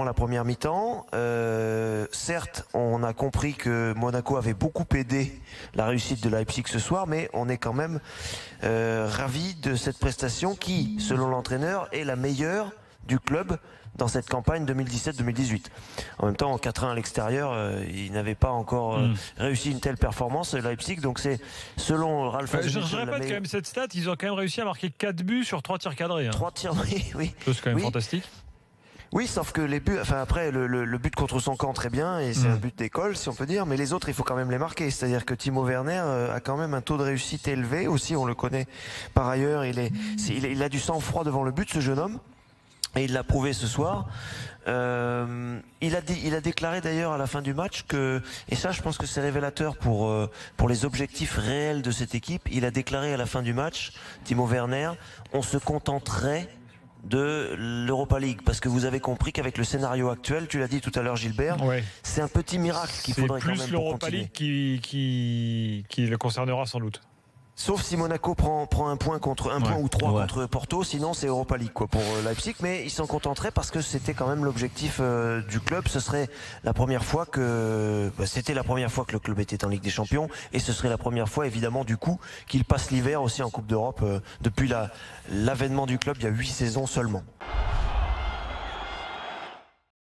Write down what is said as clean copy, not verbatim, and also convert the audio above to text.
complètement la première mi-temps. Certes, on a compris que Monaco avait beaucoup aidé la réussite de Leipzig ce soir, mais on est quand même ravis de cette prestation qui, selon l'entraîneur, est la meilleure du club dans cette campagne 2017-2018. En même temps, en 4-1 à l'extérieur, il n'avait pas encore réussi une telle performance, Leipzig. Donc c'est, selon Ralph Hasenhüttl, je répète quand même cette stat, ils ont quand même réussi à marquer 4 buts sur 3 tirs cadrés. 3 tirs, oui. C'est quand même fantastique. Oui, sauf que les buts, enfin après le but contre son camp très bien, et c'est un but d'école si on peut dire, mais les autres il faut quand même les marquer. C'est-à-dire que Timo Werner a quand même un taux de réussite élevé aussi, on le connaît par ailleurs. Il a du sang-froid devant le but, ce jeune homme. Et il l'a prouvé ce soir. Il a déclaré d'ailleurs à la fin du match que, et ça je pense que c'est révélateur pour les objectifs réels de cette équipe, il a déclaré à la fin du match, Timo Werner, on se contenterait de l'Europa League, parce que vous avez compris qu'avec le scénario actuel, tu l'as dit tout à l'heure Gilbert, c'est un petit miracle qu'il faudrait quand même pour continuer. C'est plus l'Europa League qui le concernera sans doute. Sauf si Monaco prend un point contre un point ou 3 contre Porto, sinon c'est Europa League quoi pour Leipzig, mais ils s'en contenteraient parce que c'était quand même l'objectif du club. Ce serait la première fois que c'était la première fois que le club était en Ligue des Champions, et ce serait la première fois évidemment du coup qu'il passe l'hiver aussi en Coupe d'Europe depuis l'avènement du club il y a 8 saisons seulement.